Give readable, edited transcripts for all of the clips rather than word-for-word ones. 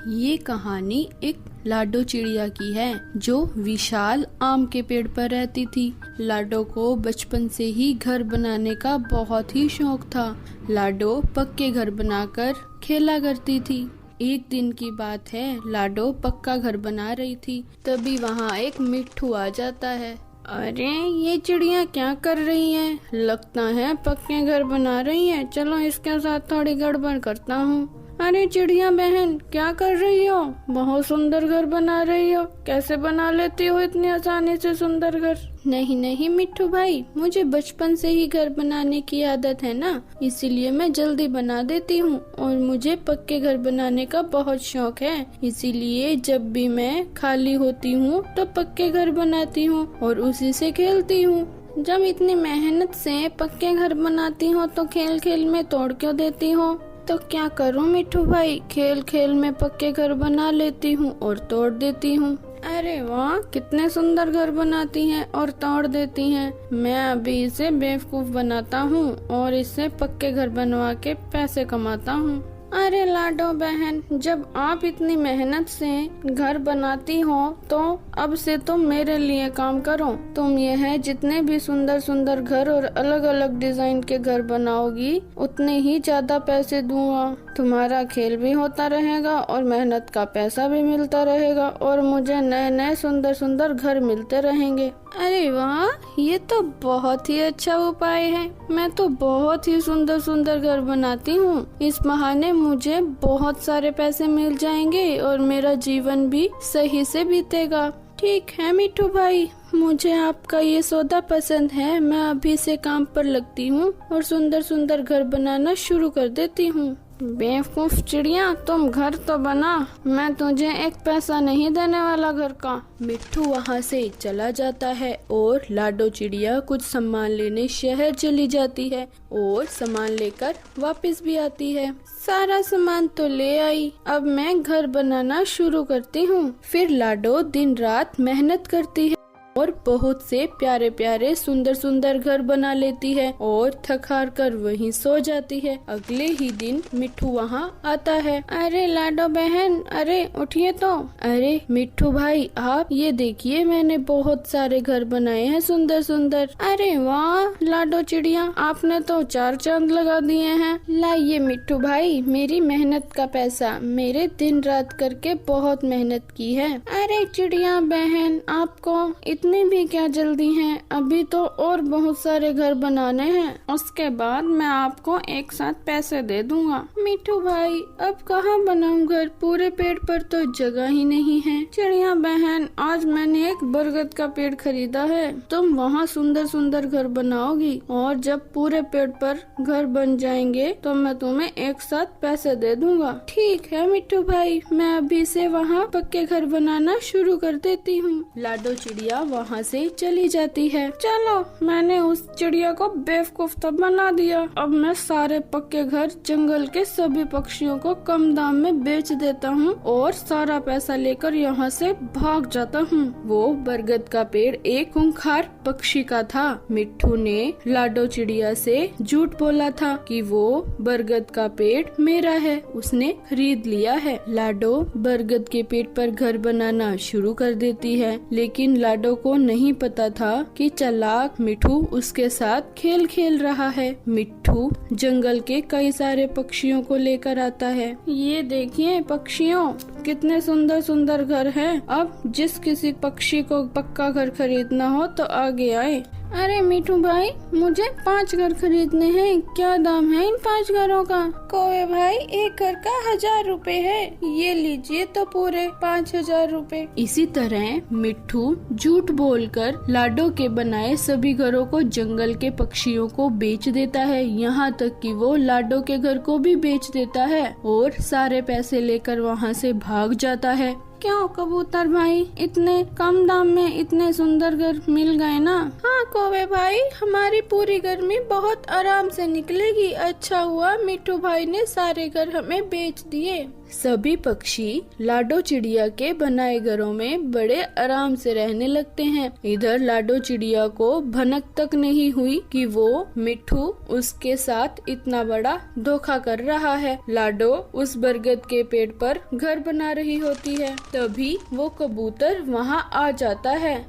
ये कहानी एक लाडो चिड़िया की है जो विशाल आम के पेड़ पर रहती थी। लाडो को बचपन से ही घर बनाने का बहुत ही शौक था। लाडो पक्के घर बनाकर खेला करती थी। एक दिन की बात है, लाडो पक्का घर बना रही थी, तभी वहाँ एक मिट्ठू आ जाता है। अरे ये चिड़िया क्या कर रही हैं? लगता है पक्के घर बना रही हैं। चलो इसके साथ थोड़ी गड़बड़ करता हूँ। अरे चिड़िया बहन, क्या कर रही हो? बहुत सुंदर घर बना रही हो। कैसे बना लेती हो इतनी आसानी से सुंदर घर? नहीं नहीं मिट्ठू भाई, मुझे बचपन से ही घर बनाने की आदत है ना, इसीलिए मैं जल्दी बना देती हूँ। और मुझे पक्के घर बनाने का बहुत शौक है, इसीलिए जब भी मैं खाली होती हूँ तो पक्के घर बनाती हूँ और उसी से खेलती हूँ। जब इतनी मेहनत से पक्के घर बनाती हो तो खेल खेल में तोड़ क्यों देती हो? तो क्या करूं मिट्ठू भाई, खेल खेल में पक्के घर बना लेती हूँ और तोड़ देती हूँ। अरे वाह, कितने सुंदर घर बनाती हैं और तोड़ देती हैं। मैं अभी इसे बेवकूफ बनाता हूँ और इससे पक्के घर बनवा के पैसे कमाता हूँ। अरे लाडो बहन, जब आप इतनी मेहनत से घर बनाती हो तो अब से तुम मेरे लिए काम करो। तुम यह जितने भी सुंदर सुंदर घर और अलग अलग डिजाइन के घर बनाओगी उतने ही ज्यादा पैसे दूंगा। तुम्हारा खेल भी होता रहेगा और मेहनत का पैसा भी मिलता रहेगा और मुझे नए नए सुंदर सुंदर घर मिलते रहेंगे। अरे वाह, ये तो बहुत ही अच्छा उपाय है। मैं तो बहुत ही सुंदर सुंदर घर बनाती हूँ। इस बहाने मुझे बहुत सारे पैसे मिल जाएंगे और मेरा जीवन भी सही से बीतेगा। ठीक है मिट्ठू भाई, मुझे आपका ये सौदा पसंद है। मैं अभी से काम पर लगती हूँ और सुंदर सुंदर घर बनाना शुरू कर देती हूँ। बेवकूफ चिड़िया, तुम घर तो बना, मैं तुझे एक पैसा नहीं देने वाला घर का। मिट्ठू वहाँ से चला जाता है और लाडो चिड़िया कुछ सामान लेने शहर चली जाती है और सामान लेकर वापस भी आती है। सारा सामान तो ले आई, अब मैं घर बनाना शुरू करती हूँ। फिर लाडो दिन रात मेहनत करती है और बहुत से प्यारे प्यारे सुंदर सुंदर घर बना लेती है और थक हार कर वहीं सो जाती है। अगले ही दिन मिट्ठू वहाँ आता है। अरे लाडो बहन, अरे उठिए तो। अरे मिट्ठू भाई, आप ये देखिए, मैंने बहुत सारे घर बनाए हैं सुंदर सुंदर। अरे वाह लाडो चिड़िया, आपने तो 4 चांद लगा दिए हैं। लाइए मिट्ठू भाई, मेरी मेहनत का पैसा, मेरे दिन रात करके बहुत मेहनत की है। अरे चिड़िया बहन, आपको इतनी भी क्या जल्दी है? अभी तो और बहुत सारे घर बनाने हैं, उसके बाद मैं आपको एक साथ पैसे दे दूंगा। मिट्ठू भाई, अब कहाँ बनाऊं घर? पूरे पेड़ पर तो जगह ही नहीं है। चिड़िया बहन, आज मैंने एक बरगद का पेड़ खरीदा है, तुम वहाँ सुंदर सुंदर घर बनाओगी और जब पूरे पेड़ पर घर बन जाएंगे तो मैं तुम्हें एक साथ पैसे दे दूंगा। ठीक है मिट्ठू भाई, मैं अभी से वहाँ पक्के घर बनाना शुरू कर देती हूँ। लाडो चिड़िया वहाँ से चली जाती है। चलो, मैंने उस चिड़िया को बेवकूफ तो बना दिया। अब मैं सारे पक्के घर जंगल के सभी पक्षियों को कम दाम में बेच देता हूँ और सारा पैसा लेकर यहाँ से भाग जाता हूँ। वो बरगद का पेड़ एक खूंखार पक्षी का था। मिट्ठू ने लाडो चिड़िया से झूठ बोला था कि वो बरगद का पेड़ मेरा है, उसने खरीद लिया है। लाडो बरगद के पेड़ पर घर बनाना शुरू कर देती है, लेकिन लाडो को नहीं पता था कि चालाक मिट्ठू उसके साथ खेल खेल रहा है। मिट्ठू जंगल के कई सारे पक्षियों को लेकर आता है। ये देखिए पक्षियों, कितने सुंदर सुंदर घर हैं। अब जिस किसी पक्षी को पक्का घर खरीदना हो तो आगे आए। अरे मिट्ठू भाई, मुझे 5 घर खरीदने हैं, क्या दाम है इन 5 घरों का? कोवे भाई, एक घर का 1000 रुपए है, ये लीजिए तो पूरे 5000 रुपए। इसी तरह मिट्ठू झूठ बोलकर लाडो के बनाए सभी घरों को जंगल के पक्षियों को बेच देता है। यहाँ तक कि वो लाडो के घर को भी बेच देता है और सारे पैसे लेकर वहाँ से भाग जाता है। क्यों कबूतर भाई, इतने कम दाम में इतने सुंदर घर मिल गए ना? हाँ कोवे भाई, हमारी पूरी गर्मी बहुत आराम से निकलेगी। अच्छा हुआ मिट्ठू भाई ने सारे घर हमें बेच दिए। सभी पक्षी लाडो चिड़िया के बनाए घरों में बड़े आराम से रहने लगते हैं। इधर लाडो चिड़िया को भनक तक नहीं हुई कि वो मिट्ठू उसके साथ इतना बड़ा धोखा कर रहा है। लाडो उस बरगद के पेड़ पर घर बना रही होती है, तभी वो कबूतर वहाँ आ जाता है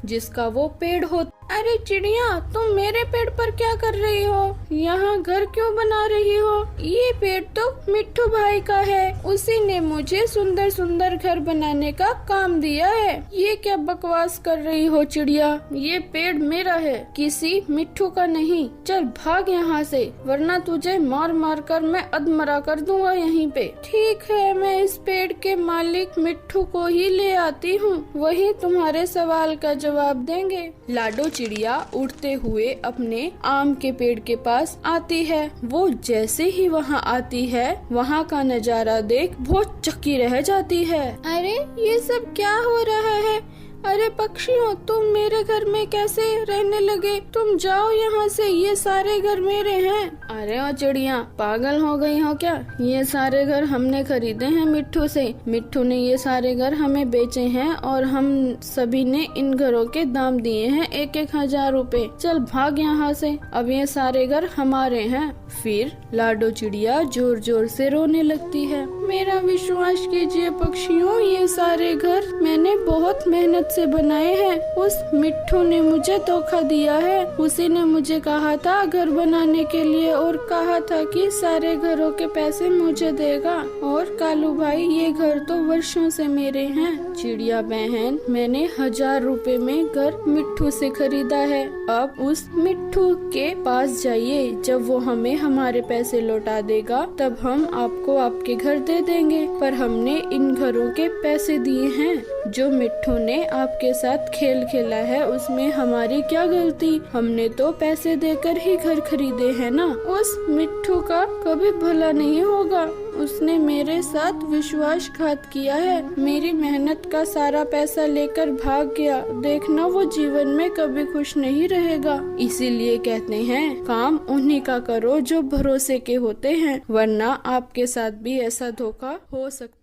जिसका वो पेड़ हो। अरे चिड़िया, तुम मेरे पेड़ पर क्या कर रही हो? यहाँ घर क्यों बना रही हो? ये पेड़ तो मिट्ठू भाई का है, उसी ने मुझे सुंदर सुंदर घर बनाने का काम दिया है। ये क्या बकवास कर रही हो चिड़िया? ये पेड़ मेरा है, किसी मिट्ठू का नहीं। चल भाग यहाँ से, वरना तुझे मार मार कर मैं अधमरा कर दूंगा यहीं पे। ठीक है, मैं इस पेड़ के मालिक मिट्ठू को ही ले आती हूँ, वही तुम्हारे सवाल का जवाब देंगे। लाडो चिड़िया उड़ते हुए अपने आम के पेड़ के पास आती है। वो जैसे ही वहाँ आती है, वहाँ का नजारा देख बहुत चक्की रह जाती है। अरे ये सब क्या हो रहा है? अरे पक्षियों, तुम मेरे घर में कैसे रहने लगे? तुम जाओ यहाँ से, ये सारे घर मेरे हैं। अरे ओ चिड़िया, पागल हो गई हो क्या? ये सारे घर हमने खरीदे हैं मिट्ठू से। मिट्ठू ने ये सारे घर हमें बेचे हैं और हम सभी ने इन घरों के दाम दिए हैं 1-1 रुपए। चल भाग यहाँ से, अब ये सारे घर हमारे हैं। फिर लाडो चिड़िया जोर जोर से रोने लगती है। मेरा विश्वास कीजिए पक्षियों, ये सारे घर मैंने बहुत मेहनत से बनाए हैं। उस मिट्ठू ने मुझे धोखा दिया है। उसी ने मुझे कहा था घर बनाने के लिए और कहा था कि सारे घरों के पैसे मुझे देगा। और कालू भाई, ये घर तो वर्षों से मेरे हैं। चिड़िया बहन, मैंने 1000 रुपए में घर मिट्ठू से खरीदा है। अब उस मिट्ठू के पास जाइए, जब वो हमें हमारे पैसे लौटा देगा तब हम आपको आपके घर दे देंगे। पर हमने इन घरों के पैसे दिए हैं। जो मिट्ठू ने आपके साथ खेल खेला है, उसमें हमारी क्या गलती? हमने तो पैसे देकर ही घर खरीदे हैं ना। उस मिट्ठू का कभी भला नहीं होगा। उसने मेरे साथ विश्वासघात किया है। मेरी मेहनत का सारा पैसा लेकर भाग गया। देखना, वो जीवन में कभी खुश नहीं रहेगा। इसीलिए कहते हैं, काम उन्हीं का करो जो भरोसे के होते हैं, वरना आपके साथ भी ऐसा धोखा हो सकता है।